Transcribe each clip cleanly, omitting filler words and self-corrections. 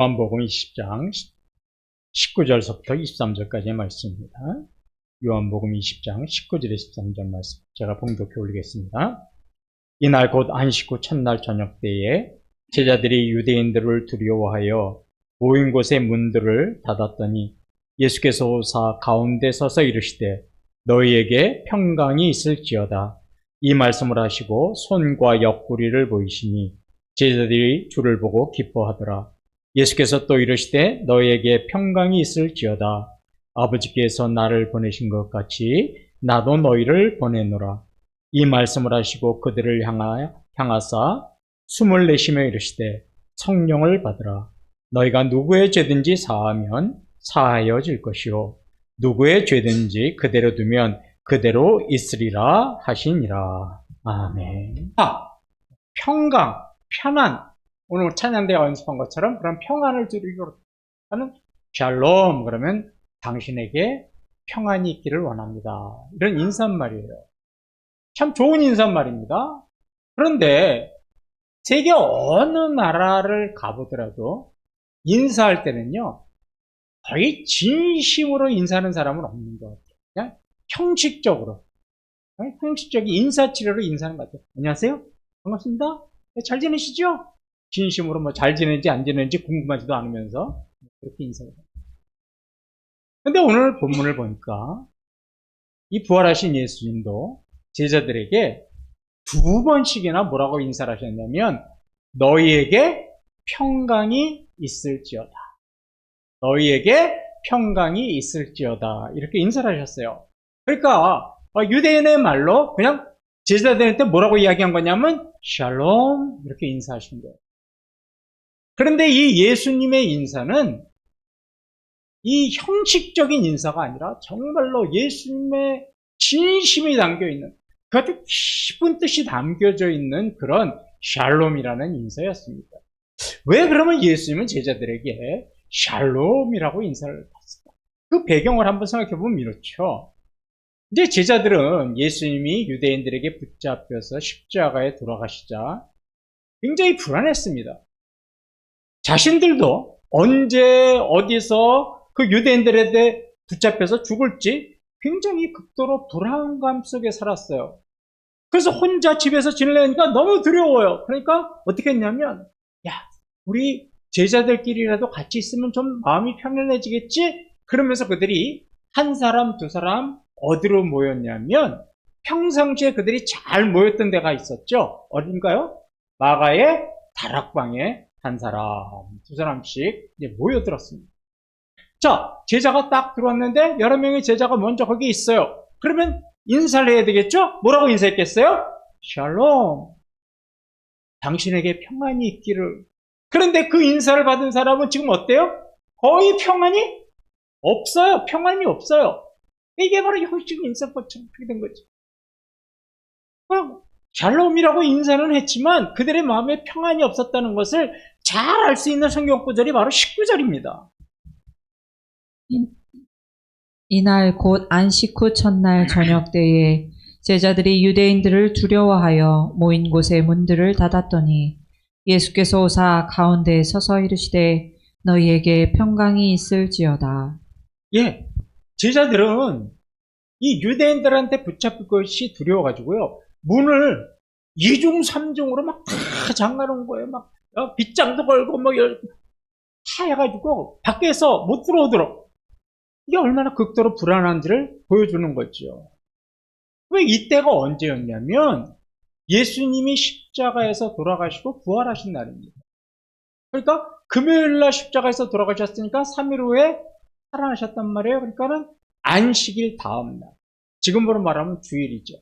요한복음 20장 19절서부터 23절까지의 말씀입니다. 요한복음 20장 19절에 13절 말씀 제가 봉독해 올리겠습니다. 이날 곧 안식 후 첫날 저녁 때에 제자들이 유대인들을 두려워하여 모인 곳의 문들을 닫았더니 예수께서 오사 가운데 서서 이르시되 너희에게 평강이 있을지어다. 이 말씀을 하시고 손과 옆구리를 보이시니 제자들이 주를 보고 기뻐하더라. 예수께서 또 이르시되 너희에게 평강이 있을지어다. 아버지께서 나를 보내신 것 같이 나도 너희를 보내노라. 이 말씀을 하시고 그들을 향하사 숨을 내쉬며 이르시되 성령을 받으라. 너희가 누구의 죄든지 사하면 사하여질 것이요 누구의 죄든지 그대로 두면 그대로 있으리라 하시니라. 아멘. 평강, 편안. 오늘 찬양대가 연습한 것처럼 그런 평안을 드리려고 하는 샬롬, 그러면 당신에게 평안이 있기를 원합니다. 이런 인사말이에요. 참 좋은 인사말입니다. 그런데 세계 어느 나라를 가보더라도 인사할 때는요, 거의 진심으로 인사하는 사람은 없는 것 같아요. 그냥 형식적으로, 형식적인 인사치레로 인사하는 것 같아요. 안녕하세요? 반갑습니다. 잘 지내시죠? 진심으로 뭐 잘 지내는지 안 지내는지 궁금하지도 않으면서 그렇게 인사를 해요. 근데 오늘 본문을 보니까 이 부활하신 예수님도 제자들에게 두 번씩이나 뭐라고 인사를 하셨냐면 너희에게 평강이 있을지어다. 너희에게 평강이 있을지어다. 이렇게 인사를 하셨어요. 그러니까 유대인의 말로 그냥 제자들한테 뭐라고 이야기한 거냐면 샬롬 이렇게 인사하신 거예요. 그런데 이 예수님의 인사는 이 형식적인 인사가 아니라 정말로 예수님의 진심이 담겨있는 그 아주 깊은 뜻이 담겨져 있는 그런 샬롬이라는 인사였습니다. 왜 그러면 예수님은 제자들에게 샬롬이라고 인사를 했을까? 그 배경을 한번 생각해 보면 이렇죠. 이제 제자들은 예수님이 유대인들에게 붙잡혀서 십자가에 돌아가시자 굉장히 불안했습니다. 자신들도 언제 어디서 그 유대인들에 붙잡혀서 죽을지 굉장히 극도로 불안감 속에 살았어요. 그래서 혼자 집에서 지내려니까 너무 두려워요. 그러니까 어떻게 했냐면 우리 제자들끼리라도 같이 있으면 좀 마음이 편안해지겠지? 그러면서 그들이 한 사람 두 사람 어디로 모였냐면 평상시에 그들이 잘 모였던 데가 있었죠. 어딘가요? 마가의 다락방에 한 사람, 두 사람씩 이제 모여들었습니다. 자, 제자가 딱 들어왔는데 여러 명의 제자가 먼저 거기 있어요. 그러면 인사를 해야 되겠죠? 뭐라고 인사했겠어요? 샬롬. 당신에게 평안이 있기를. 그런데 그 인사를 받은 사람은 지금 어때요? 거의 평안이 없어요. 평안이 없어요. 이게 바로 형식 인사법처럼 된 거죠. 샬롬이라고 인사는 했지만 그들의 마음에 평안이 없었다는 것을 잘 알 수 있는 성경 구절이 바로 19절입니다. 이날 곧 안식 후 첫날 저녁 때에 제자들이 유대인들을 두려워하여 모인 곳의 문들을 닫았더니 예수께서 오사 가운데에 서서 이르시되 너희에게 평강이 있을지어다. 예, 제자들은 이 유대인들한테 붙잡힐 것이 두려워가지고요. 문을 2중 3중으로 막 다 잠가놓은 거예요. 막 빗장도 걸고 다 해가지고 밖에서 못 들어오도록. 이게 얼마나 극도로 불안한지를 보여주는 거죠. 왜 이때가 언제였냐면 예수님이 십자가에서 돌아가시고 부활하신 날입니다. 그러니까 금요일날 십자가에서 돌아가셨으니까 3일 후에 살아나셨단 말이에요. 그러니까는 안식일 다음 날. 지금으로 말하면 주일이죠.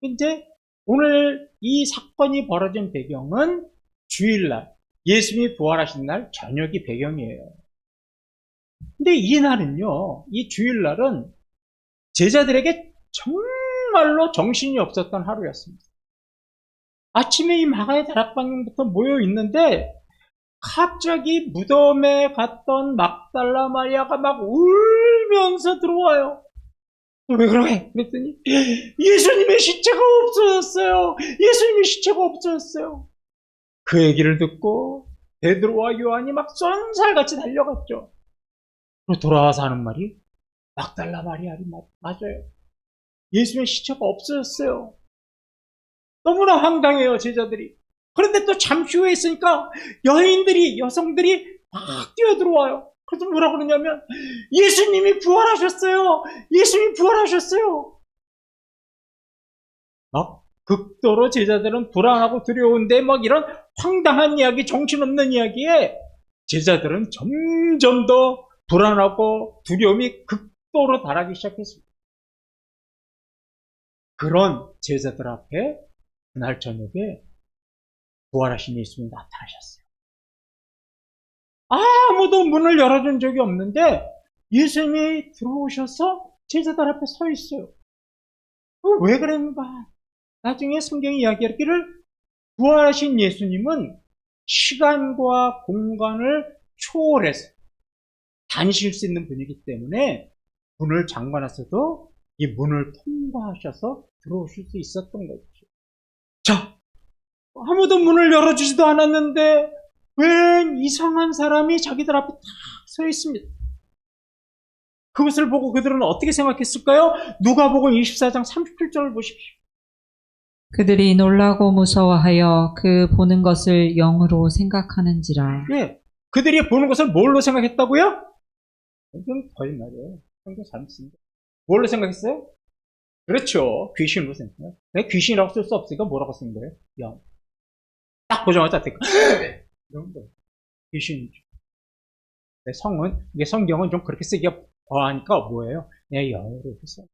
이제 오늘 이 사건이 벌어진 배경은 주일날, 예수님이 부활하신 날 저녁이 배경이에요. 근데 이 날은요, 이 주일날은 제자들에게 정말로 정신이 없었던 하루였습니다. 아침에 이 마가의 다락방부터 모여 있는데 갑자기 무덤에 갔던 막달라 마리아가 막 울면서 들어와요. 왜 그래? 그랬더니 예수님의 시체가 없어졌어요. 예수님의 시체가 없어졌어요. 그 얘기를 듣고 베드로와 요한이 막 쏜살같이 달려갔죠. 그리고 돌아와서 하는 말이 막달라 마리아를 맞아요. 예수님의 시체가 없어졌어요. 너무나 황당해요, 제자들이. 그런데 또 잠시 후에 있으니까 여성들이 막 뛰어들어와요. 그래서 뭐라 그러냐면 예수님이 부활하셨어요. 예수님이 부활하셨어요. 막 극도로 제자들은 불안하고 두려운데 막 이런 황당한 이야기, 정신없는 이야기에 제자들은 점점 더 불안하고 두려움이 극도로 달하기 시작했습니다. 그런 제자들 앞에 그날 저녁에 부활하신 예수님이 나타나셨어요. 아무도 문을 열어준 적이 없는데 예수님이 들어오셔서 제자들 앞에 서 있어요. 왜 그랬는가? 나중에 성경이 이야기하기를 부활하신 예수님은 시간과 공간을 초월해서 다니실 수 있는 분이기 때문에 문을 잠가놨어도 이 문을 통과하셔서 들어오실 수 있었던 거죠. 자, 아무도 문을 열어주지도 않았는데 웬 이상한 사람이 자기들 앞에 딱 서 있습니다. 그것을 보고 그들은 어떻게 생각했을까요? 누가복음 24장 37절을 보십시오. 그들이 놀라고 무서워하여 그 보는 것을 영으로 생각하는지라. 예, 그들이 보는 것을 뭘로 생각했다고요? 이건 거짓말이에요. 성경 잘못습니다. 뭘로 생각했어요? 그렇죠. 귀신으로 생각해요. 귀신이라고 쓸 수 없으니까 뭐라고 쓴 거예요? 영. 딱 보자마자 댓글. 이런 거. 귀신이죠. 이게 성경은 좀 그렇게 쓰기가 과하니까 뭐예요? 내 영으로 했어요.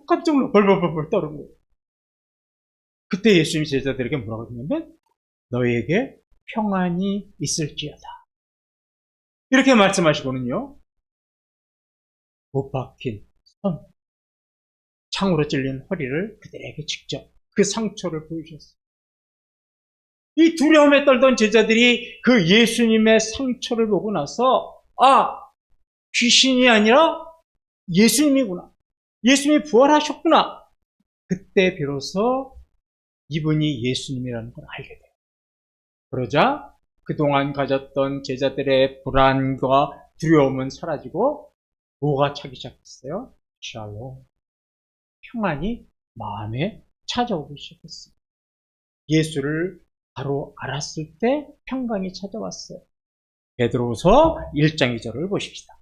깜짝 놀라 벌벌벌 떠는 거예요. 그때 예수님이 제자들에게 뭐라고 했냐면 너희에게 평안이 있을지어다. 이렇게 말씀하시거든요. 못 박힌 손, 창으로 찔린 허리를 그들에게 직접 그 상처를 보여주셨어요. 이 두려움에 떨던 제자들이 그 예수님의 상처를 보고 나서 귀신이 아니라 예수님이구나. 예수님이 부활하셨구나. 그때 비로소 이분이 예수님이라는 걸 알게 돼요. 그러자 그동안 가졌던 제자들의 불안과 두려움은 사라지고 뭐가 차기 시작했어요? 샬롬. 평안이 마음에 찾아오기 시작했어요. 예수를 바로 알았을 때 평강이 찾아왔어요. 베드로후서 1장 2절을 보십시다.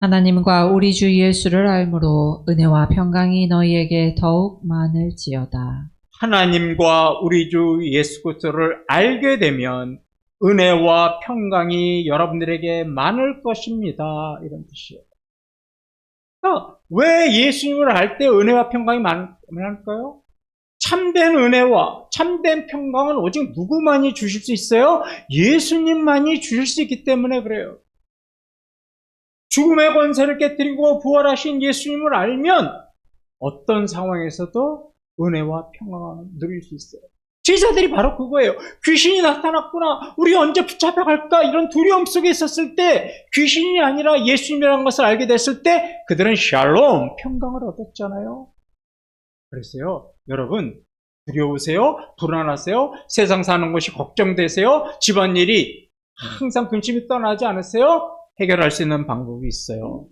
하나님과 우리 주 예수를 알므로 은혜와 평강이 너희에게 더욱 많을지어다. 하나님과 우리 주 예수 그리스도를 알게 되면 은혜와 평강이 여러분들에게 많을 것입니다. 이런 뜻이에요. 왜 예수님을 알 때 은혜와 평강이 많을까요? 참된 은혜와 참된 평강은 오직 누구만이 주실 수 있어요? 예수님만이 주실 수 있기 때문에 그래요. 죽음의 권세를 깨뜨리고 부활하신 예수님을 알면 어떤 상황에서도 은혜와 평강을 누릴 수 있어요. 제자들이 바로 그거예요. 귀신이 나타났구나. 우리 언제 붙잡혀갈까? 이런 두려움 속에 있었을 때 귀신이 아니라 예수님이라는 것을 알게 됐을 때 그들은 샬롬, 평강을 얻었잖아요. 그래서요, 여러분 두려우세요? 불안하세요? 세상 사는 것이 걱정되세요? 집안일이 항상 근심이 떠나지 않으세요? 해결할 수 있는 방법이 있어요.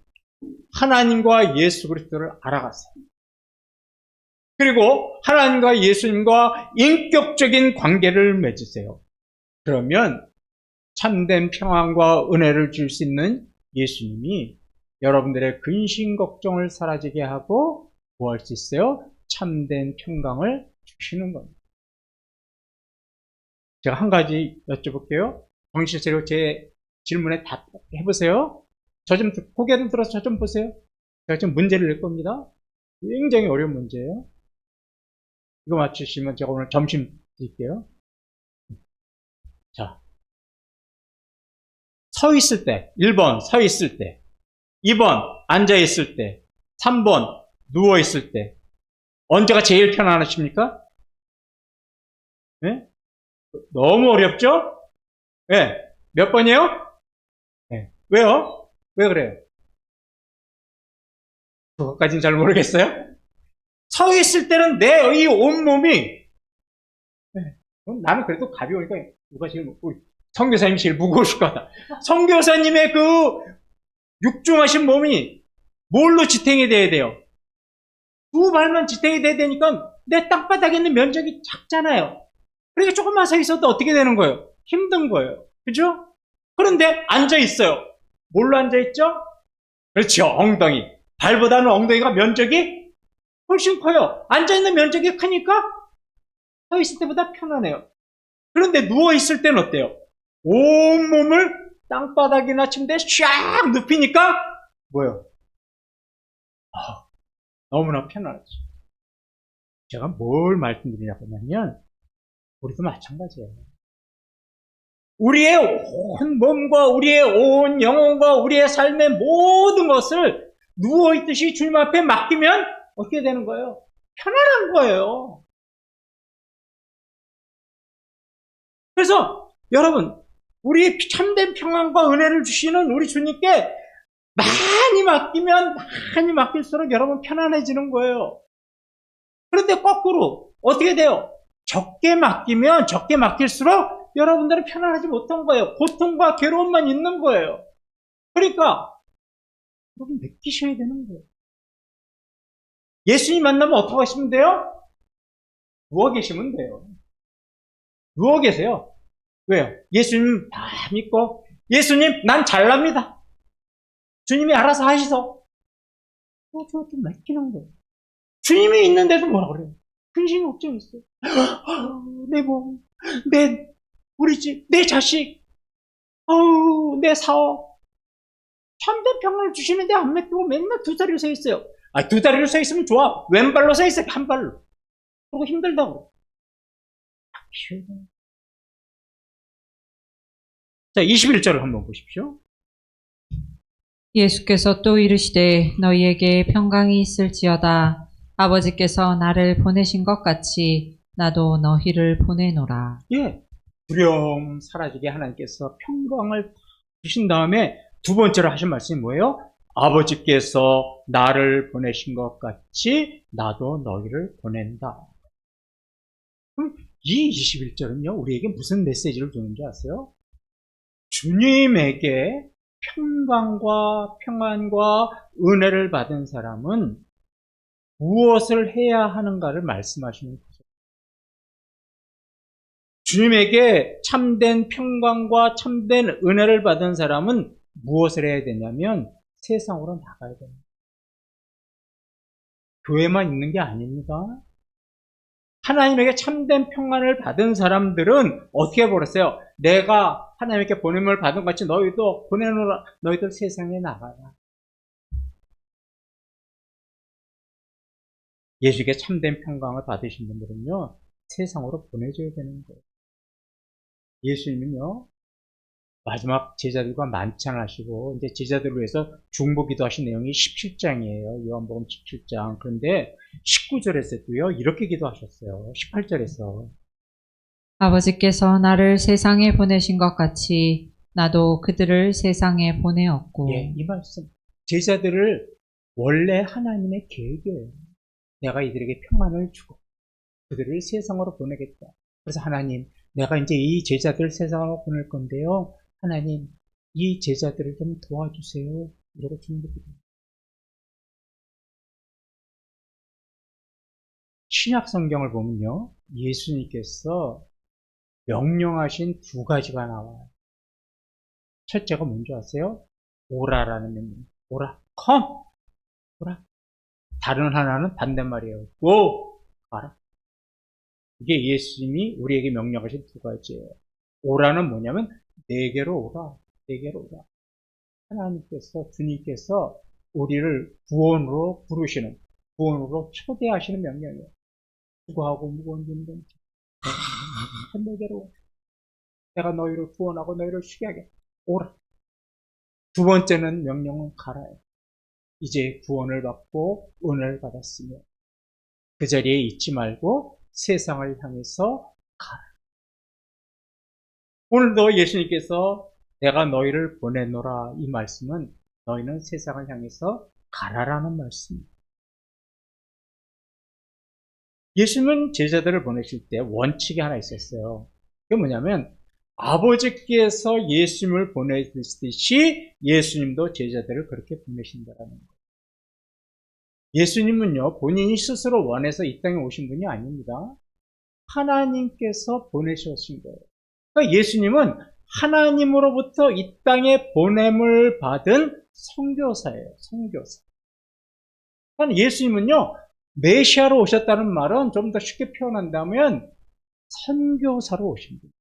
하나님과 예수 그리스도를 알아가세요. 그리고 하나님과 예수님과 인격적인 관계를 맺으세요. 그러면 참된 평안과 은혜를 줄 수 있는 예수님이 여러분들의 근심 걱정을 사라지게 하고 뭐 할 수 있어요? 참된 평강을 주시는 겁니다. 제가 한 가지 여쭤볼게요. 정신 차리고 제 질문에 답해보세요. 고개 좀 들어서 저 좀 보세요. 제가 지금 문제를 낼 겁니다. 굉장히 어려운 문제예요. 이거 맞추시면 제가 오늘 점심 드릴게요. 자, 서 있을 때, 1번 서 있을 때, 2번 앉아 있을 때, 3번 누워 있을 때, 언제가 제일 편안하십니까? 네? 너무 어렵죠? 네. 몇 번이에요? 네. 왜요? 왜 그래요? 그것까지는 잘 모르겠어요. 서 있을 때는 내 이 온몸이 나는 그래도 가벼우니까 누가 제일 우리 선교사님이 제일 무거우실 것 같다. 선교사님의 그 육중하신 몸이 뭘로 지탱이 돼야 돼요? 두 발만 지탱이 돼야 되니까 내 땅바닥에 있는 면적이 작잖아요. 그러니까 조금만 서 있어도 어떻게 되는 거예요? 힘든 거예요. 그죠? 그런데 앉아 있어요. 뭘로 앉아 있죠? 그렇죠. 엉덩이. 발보다는 엉덩이가 면적이 훨씬 커요. 앉아 있는 면적이 크니까 서 있을 때보다 편하네요. 그런데 누워 있을 때는 어때요? 온 몸을 땅바닥이나 침대에 샥 눕히니까 뭐예요? 너무나 편하죠. 제가 뭘 말씀드리냐고 하면 우리도 마찬가지예요. 우리의 온 몸과 우리의 온 영혼과 우리의 삶의 모든 것을 누워있듯이 주님 앞에 맡기면 어떻게 되는 거예요? 편안한 거예요. 그래서 여러분, 우리 참된 평안과 은혜를 주시는 우리 주님께 많이 맡기면 많이 맡길수록 여러분 편안해지는 거예요. 그런데 거꾸로 어떻게 돼요? 적게 맡기면 적게 맡길수록 여러분들은 편안하지 못한 거예요. 고통과 괴로움만 있는 거예요. 그러니까 여러분 맡기셔야 되는 거예요. 예수님 만나면 어떻게 하시면 돼요? 누워 계시면 돼요. 누워 계세요. 왜요? 예수님 다 믿고 예수님 난 잘납니다. 주님이 알아서 하시소. 저좀 맡기는 거예요. 주님이 있는데도 뭐라 그래요? 근심 걱정 있어요. 내 몸, 우리 집, 내 자식, 내 사업. 참된 평안을 주시는데 안 맡기고 맨날 두 다리로 서 있어요. 두 다리로 서 있으면 좋아. 왼발로 서 있어요. 한 발로. 그리고 힘들다고. 자, 21절을 한번 보십시오. 예수께서 또 이르시되 너희에게 평강이 있을지어다. 아버지께서 나를 보내신 것 같이 나도 너희를 보내노라. 예. 두려움 사라지게 하나님께서 평강을 주신 다음에 두 번째로 하신 말씀이 뭐예요? 아버지께서 나를 보내신 것 같이 나도 너희를 보낸다. 그럼 이 21절은요, 우리에게 무슨 메시지를 주는지 아세요? 주님에게 평강과 평안과 은혜를 받은 사람은 무엇을 해야 하는가를 말씀하시는 거죠. 주님에게 참된 평강과 참된 은혜를 받은 사람은 무엇을 해야 되냐면 세상으로 나가야 됩니다. 교회만 있는 게 아닙니다. 하나님에게 참된 평안을 받은 사람들은 어떻게 버렸어요? 내가 하나님께 보냄을 받은 것 같이 너희도 보내노라. 너희들 세상에 나가라. 예수께 참된 평강을 받으신 분들은요, 세상으로 보내줘야 되는 거예요. 예수님은요, 마지막 제자들과 만찬하시고 이제 제자들을 위해서 중보기도 하신 내용이 17장이에요. 요한복음 17장. 그런데 19절에서도요, 이렇게 기도하셨어요. 18절에서. 아버지께서 나를 세상에 보내신 것 같이 나도 그들을 세상에 보내었고. 예, 이 말씀. 제자들을 원래 하나님의 계획이에요. 내가 이들에게 평안을 주고 그들을 세상으로 보내겠다. 그래서 하나님, 내가 이제 이 제자들 세상으로 보낼 건데요. 하나님, 이 제자들을 좀 도와주세요. 이러고 주님께 기도합니다. 신약 성경을 보면요, 예수님께서 명령하신 두 가지가 나와요. 첫째가 뭔지 아세요? 오라라는 명령. 오라, come! 오라. 다른 하나는 반대말이에요. go! 가라. 이게 예수님이 우리에게 명령하신 두 가지예요. 오라는 뭐냐면 내게로 오라. 내게로 오라. 하나님께서, 주님께서 우리를 구원으로 부르시는, 구원으로 초대하시는 명령이에요. 수고하고 무거운 짐들 내게로 오라. 내가 너희를 구원하고 너희를 쉬게 하게 오라. 두 번째는 명령은 가라요. 이제 구원을 받고 은혜를 받았으며 그 자리에 있지 말고 세상을 향해서 가라. 오늘도 예수님께서 내가 너희를 보내노라 이 말씀은 너희는 세상을 향해서 가라라는 말씀입니다. 예수님은 제자들을 보내실 때 원칙이 하나 있었어요. 그게 뭐냐면 아버지께서 예수님을 보내듯이 예수님도 제자들을 그렇게 보내신다는 거예요. 예수님은요, 본인이 스스로 원해서 이 땅에 오신 분이 아닙니다. 하나님께서 보내셨신 거예요. 그러니까 예수님은 하나님으로부터 이 땅에 보냄을 받은 선교사예요. 선교사. 그러니까 예수님은요, 메시아로 오셨다는 말은 좀 더 쉽게 표현한다면 선교사로 오신 분.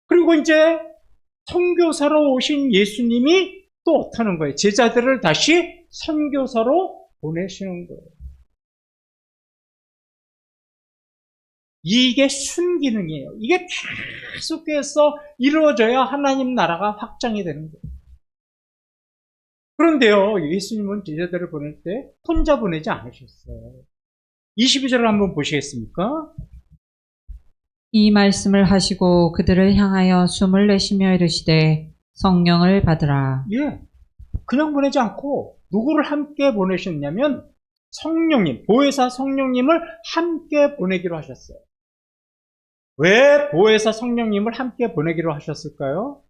그리고 이제 선교사로 오신 예수님이 또 어떠는 거예요? 제자들을 다시 선교사로 보내시는 거예요. 이게 순기능이에요. 이게 계속해서 이루어져야 하나님 나라가 확장이 되는 거예요. 그런데요, 예수님은 제자들을 보낼 때 혼자 보내지 않으셨어요. 22절을 한번 보시겠습니까? 이 말씀을 하시고 그들을 향하여 숨을 내쉬며 이르시되 성령을 받으라. 예. 그냥 보내지 않고 누구를 함께 보내셨냐면 성령님, 보혜사 성령님을 함께 보내기로 하셨어요. 왜 보혜사 성령님을 함께 보내기로 하셨을까요?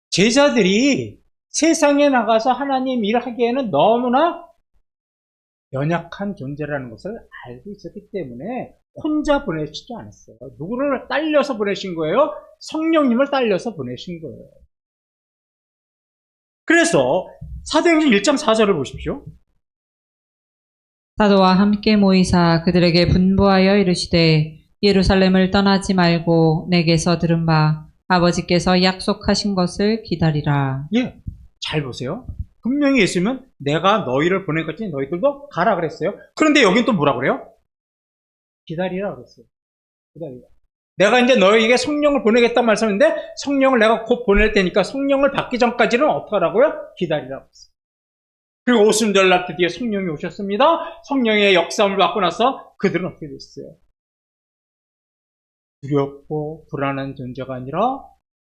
제자들이 세상에 나가서 하나님 일하기에는 너무나 연약한 존재라는 것을 알고 있었기 때문에 혼자 보내시지 않았어요. 누구를 딸려서 보내신 거예요? 성령님을 딸려서 보내신 거예요. 그래서 사도행전 1장 4절을 보십시오. 사도와 함께 모이사 그들에게 분부하여 이르시되 예루살렘을 떠나지 말고 내게서 들은 바 아버지께서 약속하신 것을 기다리라. 예, 잘 보세요. 분명히 예수님은 내가 너희를 보낸 것이 너희들도 가라 그랬어요. 그런데 여긴 또 뭐라 그래요? 기다리라 그랬어요. 기다리라. 내가 이제 너희에게 성령을 보내겠다는 말씀인데 성령을 내가 곧 보낼 테니까 성령을 받기 전까지는 어떻게 하라고요? 기다리라고 했어요. 그리고 오순절 날 드디어 성령이 오셨습니다. 성령의 역사함을 받고 나서 그들은 어떻게 됐어요? 두렵고 불안한 존재가 아니라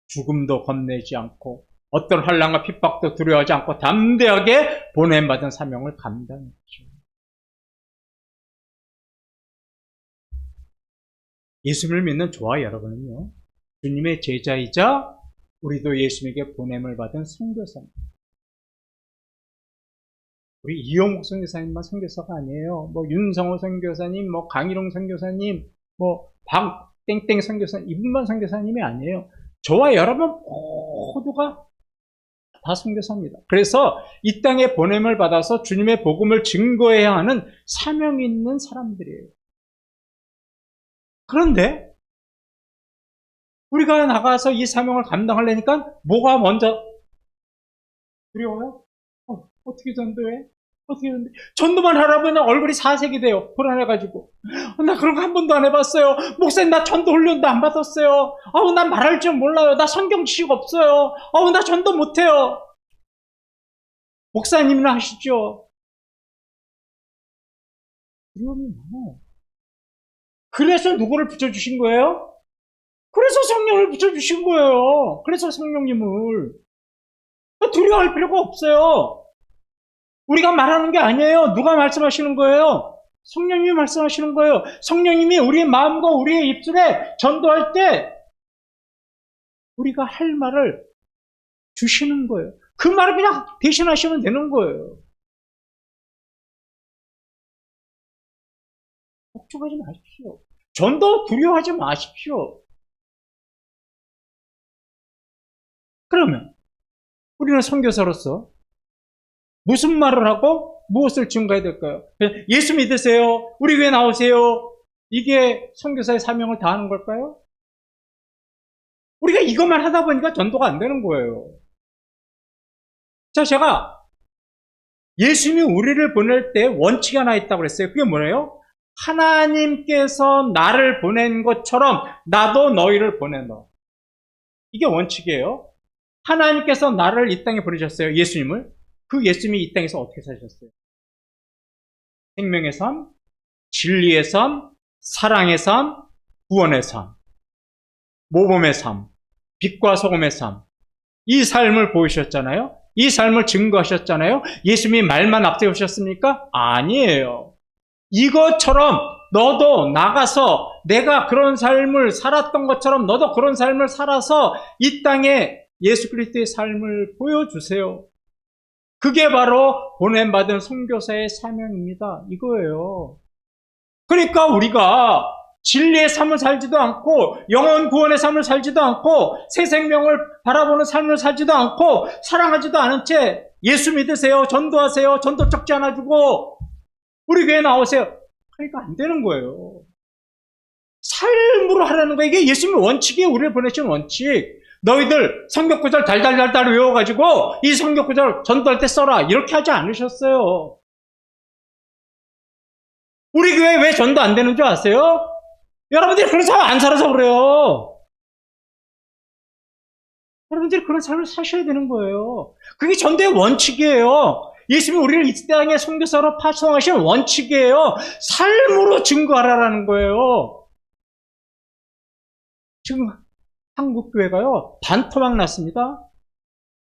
죽음도 겁내지 않고 어떤 환난과 핍박도 두려워하지 않고 담대하게 보냄받은 사명을 감당했죠. 예수님을 믿는 저와 여러분은요, 주님의 제자이자 우리도 예수님에게 보냄을 받은 선교사입니다. 우리 이용욱 선교사님만 선교사가 아니에요. 뭐 윤성호 선교사님, 뭐 강일홍 선교사님, 뭐 박땡땡 선교사님, 이분만 선교사님이 아니에요. 저와 여러분 모두가 다 선교사입니다. 그래서 이 땅에 보냄을 받아서 주님의 복음을 증거해야 하는 사명이 있는 사람들이에요. 그런데 우리가 나가서 이 사명을 감당하려니까 뭐가 먼저 두려워요? 어떻게 전도해? 어떻게 전도해? 전도만 하라면 얼굴이 사색이 돼요. 불안해가지고. 나 그런 거 한 번도 안 해봤어요. 목사님 나 전도 훈련도 안 받았어요. 난 말할 줄 몰라요. 나 성경 지식 없어요. 나 전도 못해요. 목사님이나 하시죠. 두려움이 많아요. 그래서 누구를 붙여주신 거예요? 그래서 성령을 붙여주신 거예요. 그래서 성령님을. 두려워할 필요가 없어요. 우리가 말하는 게 아니에요. 누가 말씀하시는 거예요? 성령님이 말씀하시는 거예요. 성령님이 우리의 마음과 우리의 입술에 전도할 때 우리가 할 말을 주시는 거예요. 그 말을 그냥 대신하시면 되는 거예요. 걱정하지 마십시오. 전도 두려워하지 마십시오. 그러면 우리는 선교사로서 무슨 말을 하고 무엇을 증거해야 될까요? 예수 믿으세요. 우리 교회 나오세요. 이게 선교사의 사명을 다하는 걸까요? 우리가 이것만 하다 보니까 전도가 안 되는 거예요. 자, 제가 예수님이 우리를 보낼 때 원칙이 하나 있다고 그랬어요. 그게 뭐예요? 하나님께서 나를 보낸 것처럼 나도 너희를 보낸다. 이게 원칙이에요. 하나님께서 나를 이 땅에 보내셨어요. 예수님을. 그 예수님이 이 땅에서 어떻게 사셨어요? 생명의 삶, 진리의 삶, 사랑의 삶, 구원의 삶, 모범의 삶, 빛과 소금의 삶. 이 삶을 보이셨잖아요. 이 삶을 증거하셨잖아요. 예수님이 말만 앞세우셨습니까? 아니에요. 이것처럼 너도 나가서 내가 그런 삶을 살았던 것처럼 너도 그런 삶을 살아서 이 땅에 예수 그리스도의 삶을 보여주세요. 그게 바로 보냄받은 선교사의 사명입니다. 이거예요. 그러니까 우리가 진리의 삶을 살지도 않고 영혼 구원의 삶을 살지도 않고 새 생명을 바라보는 삶을 살지도 않고 사랑하지도 않은 채 예수 믿으세요. 전도하세요. 전도 쪽지 하나 주고 우리 교회 나오세요. 그러니까 안 되는 거예요. 삶으로 하라는 거예요. 이게 예수님의 원칙이에요. 우리를 보내신 원칙. 너희들 성경 구절 달달달달 외워가지고 이 성경 구절 전도할 때 써라. 이렇게 하지 않으셨어요. 우리 교회 왜 전도 안 되는 줄 아세요? 여러분들이 그런 삶을 안 살아서 그래요. 여러분들이 그런 삶을 사셔야 되는 거예요. 그게 전도의 원칙이에요. 예수님이 우리를 이 땅에 선교사로 파송하신 원칙이에요. 삶으로 증거하라는 거예요. 지금 한국 교회가요 반토막 났습니다.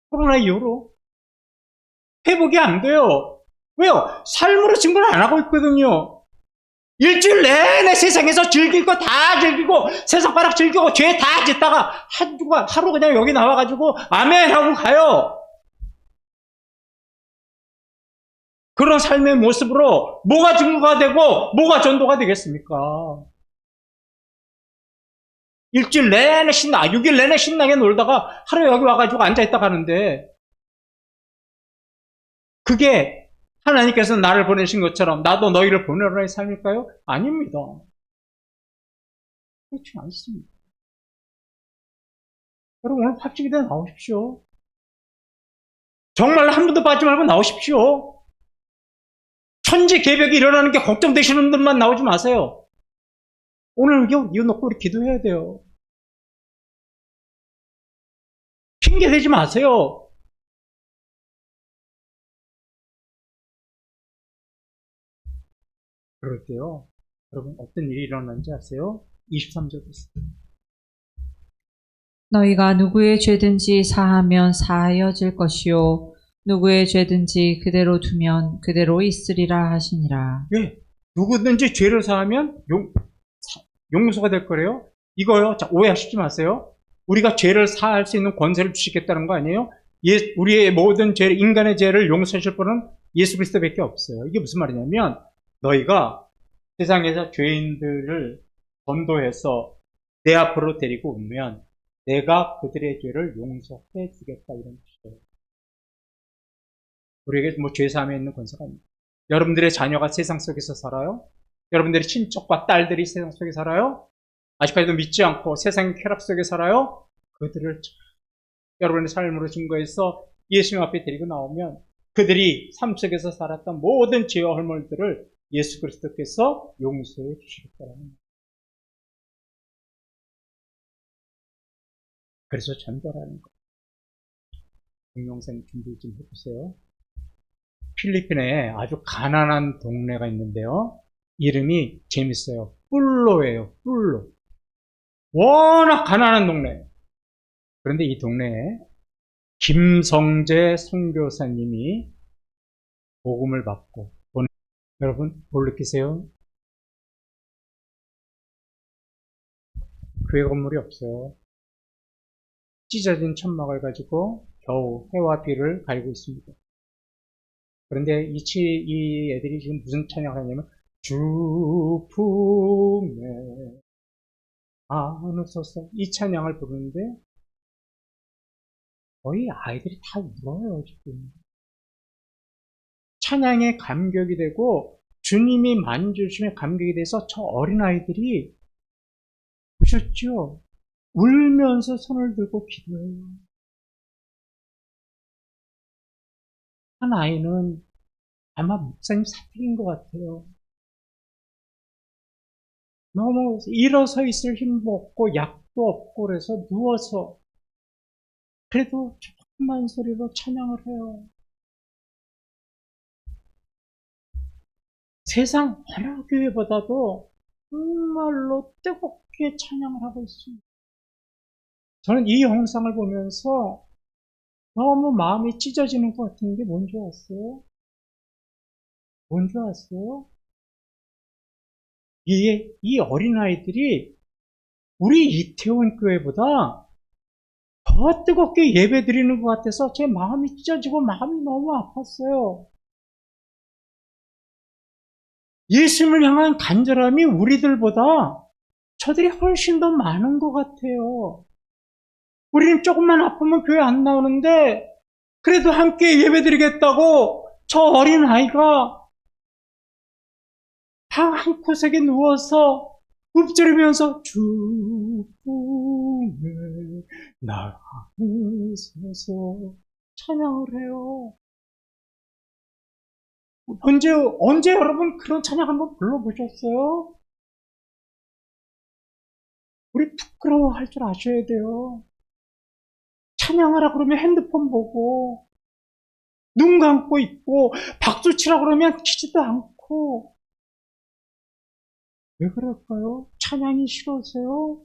코로나 이후로 회복이 안 돼요. 왜요? 삶으로 증거를 안 하고 있거든요. 일주일 내내 세상에서 즐길 거 다 즐기고 세상 바락 즐기고 죄 다 짓다가 하루 그냥 여기 나와가지고 아멘 하고 가요. 그런 삶의 모습으로 뭐가 증거가 되고 뭐가 전도가 되겠습니까? 일주일 내내 6일 내내 신나게 놀다가 하루 여기 와가지고 앉아있다 가는데 그게 하나님께서 나를 보내신 것처럼 나도 너희를 보내라의 삶일까요? 아닙니다. 그렇지 않습니다. 여러분 오늘 팝지기대 나오십시오. 정말 한 분도 빠지지 말고 나오십시오. 천지개벽이 일어나는 게 걱정되시는 분들만 나오지 마세요. 오늘 이거 놓고 우리 기도해야 돼요. 핑계 대지 마세요. 그럴 때요. 여러분 어떤 일이 일어나는지 아세요? 23절 보세요. 너희가 누구의 죄든지 사하면 사하여질 것이요 누구의 죄든지 그대로 두면 그대로 있으리라 하시니라. 예, 누구든지 죄를 사하면 용서가 될 거래요. 이거요. 자, 오해하시지 마세요. 우리가 죄를 사할 수 있는 권세를 주시겠다는 거 아니에요? 우리의 모든 죄, 인간의 죄를 용서하실 분은 예수 그리스도밖에 없어요. 이게 무슨 말이냐면 너희가 세상에서 죄인들을 전도해서 내 앞으로 데리고 오면 내가 그들의 죄를 용서해 주겠다 이런 뜻이에요. 우리에게 뭐 죄사함에 있는 권세가 아닙니다. 여러분들의 자녀가 세상 속에서 살아요? 여러분들의 친척과 딸들이 세상 속에 살아요? 아직까지도 믿지 않고 세상의 쾌락 속에 살아요? 그들을 여러분의 삶으로 증거해서 예수님 앞에 데리고 나오면 그들이 삶 속에서 살았던 모든 죄와 헐물들을 예수 그리스도께서 용서해 주시겠다는 거예요. 그래서 전도라는 거예요. 동영상 준비 좀 해보세요. 필리핀에 아주 가난한 동네가 있는데요. 이름이 재밌어요. 뿔로예요. 뿔로. 워낙 가난한 동네. 그런데 이 동네에 김성재 선교사님이 복음을 받고 여러분 뭘 느끼세요? 교회 건물이 없어요. 찢어진 천막을 가지고 겨우 해와 비를 가리고 있습니다. 그런데 이 애들이 지금 무슨 찬양을 하냐면 주 품에 안으소서 이 찬양을 부르는데 거의 아이들이 다 울어요 지금. 찬양에 감격이 되고 주님이 만져주시면 감격이 돼서 저 어린아이들이 보셨죠? 울면서 손을 들고 기도해요. 한 아이는 아마 목사님 사택인 것 같아요. 너무 일어서 있을 힘도 없고 약도 없고 그래서 누워서 그래도 조그만 소리로 찬양을 해요. 세상 어느 교회보다도 정말로 뜨겁게 찬양을 하고 있습니다. 저는 이 영상을 보면서 너무 마음이 찢어지는 것 같은 게 뭔지 아세요? 뭔지 아세요? 이 어린아이들이 우리 이태원 교회보다 더 뜨겁게 예배 드리는 것 같아서 제 마음이 찢어지고 마음이 너무 아팠어요. 예수님을 향한 간절함이 우리들보다 저들이 훨씬 더 많은 것 같아요. 우리는 조금만 아프면 교회 안 나오는데 그래도 함께 예배드리겠다고 저 어린 아이가 방 한 구석에 누워서 읊조리면서 주님의 나으소서 찬양을 해요. 언제 여러분 그런 찬양 한번 불러보셨어요? 우리 부끄러워할 줄 아셔야 돼요. 찬양하라 그러면 핸드폰 보고 눈 감고 있고 박수 치라 그러면 치지도 않고 왜 그럴까요? 찬양이 싫어서요?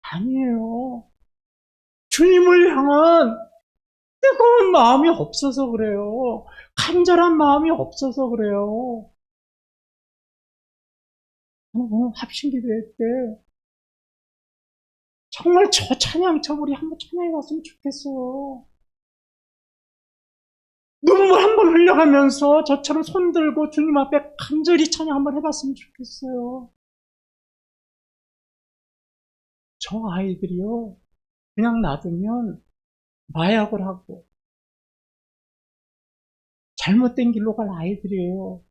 아니에요. 주님을 향한 뜨거운 마음이 없어서 그래요. 간절한 마음이 없어서 그래요. 오늘 합심기도회 때 정말 저 우리 한번 찬양해 봤으면 좋겠어요. 눈물 한번 흘려가면서 저처럼 손 들고 주님 앞에 간절히 찬양 한번 해봤으면 좋겠어요. 저 아이들이요, 그냥 놔두면 마약을 하고 잘못된 길로 갈 아이들이에요.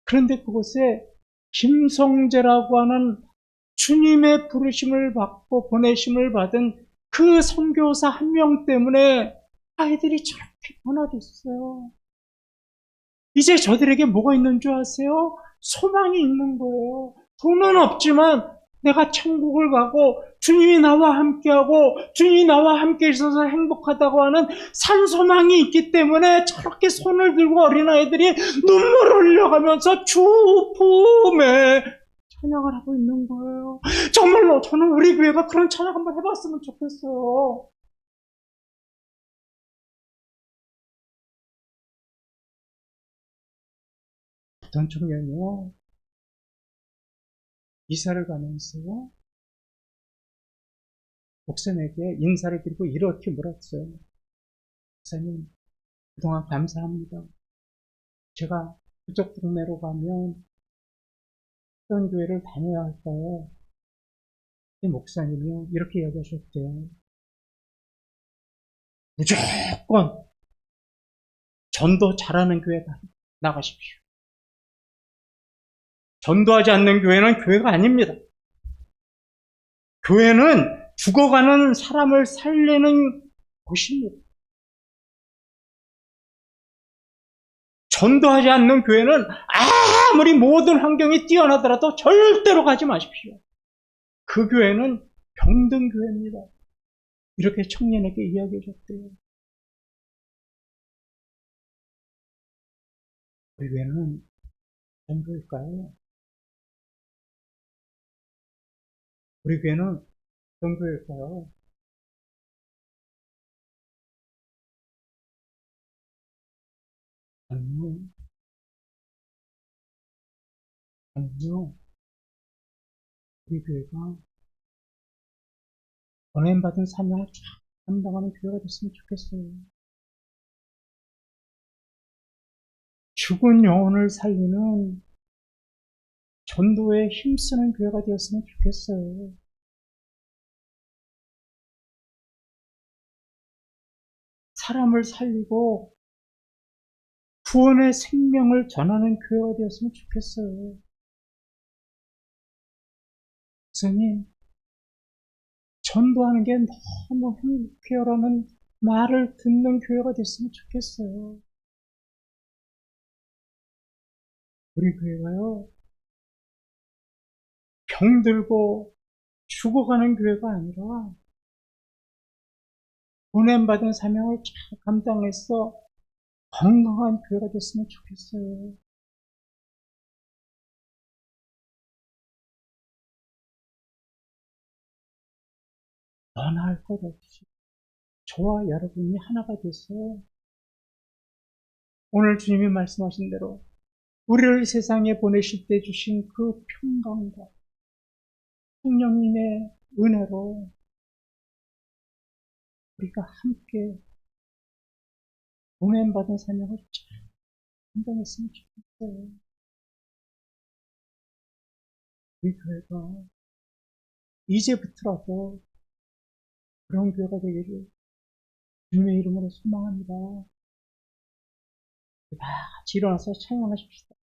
그런데 그곳에 김성재라고 하는 주님의 부르심을 받고 보내심을 받은 그 선교사 한 명 때문에 아이들이 저렇게 변화됐어요. 이제 저들에게 뭐가 있는 줄 아세요? 소망이 있는 거예요. 돈은 없지만 내가 천국을 가고 주님이 나와 함께하고 주님이 나와 함께 있어서 행복하다고 하는 산소망이 있기 때문에 저렇게 손을 들고 어린아이들이 눈물을 흘려가면서 주 품에 찬양을 하고 있는 거예요. 정말로 저는 우리 교회가 그런 찬양 한번 해봤으면 좋겠어요. 어떤 청년이요, 이사를 가면서 목사님에게 인사를 드리고 이렇게 물었어요. 목사님, 그동안 감사합니다. 제가 그쪽 동네로 가면 어떤 교회를 다녀야 할까요? 목사님이요, 이렇게 이야기하셨대요. 무조건 전도 잘하는 교회 나가십시오. 전도하지 않는 교회는 교회가 아닙니다. 교회는 죽어가는 사람을 살리는 곳입니다. 전도하지 않는 교회는 아무리 모든 환경이 뛰어나더라도 절대로 가지 마십시오. 그 교회는 병든 교회입니다. 이렇게 청년에게 이야기해 줬대요. 우리 교회는 어떤 교회일까요? 우리 교회는 어떤 교회일까요? 아니요. 아니요. 우리 교회가 은혜받은 사명을 쫙 감당하는 교회가 됐으면 좋겠어요. 죽은 영혼을 살리는 전도에 힘쓰는 교회가 되었으면 좋겠어요. 사람을 살리고 구원의 생명을 전하는 교회가 되었으면 좋겠어요. 목사님, 전도하는 게 너무 행복해요라는 말을 듣는 교회가 됐으면 좋겠어요. 우리 교회가요, 병들고 죽어가는 교회가 아니라 보냄받은 사명을 잘 감당해서 건강한 교회가 됐으면 좋겠어요. 너나 할 것 없이 저와 여러분이 하나가 돼서 오늘 주님이 말씀하신 대로 우리를 세상에 보내실 때 주신 그 평강과 성령님의 은혜로 우리가 함께 보냄받은 사명을 잘 감당했으면 좋겠어요. 우리 교회가 이제부터라도 그런 교회가 되기를 주님의 이름으로 소망합니다. 다 같이 일어나서 찬양하십시다.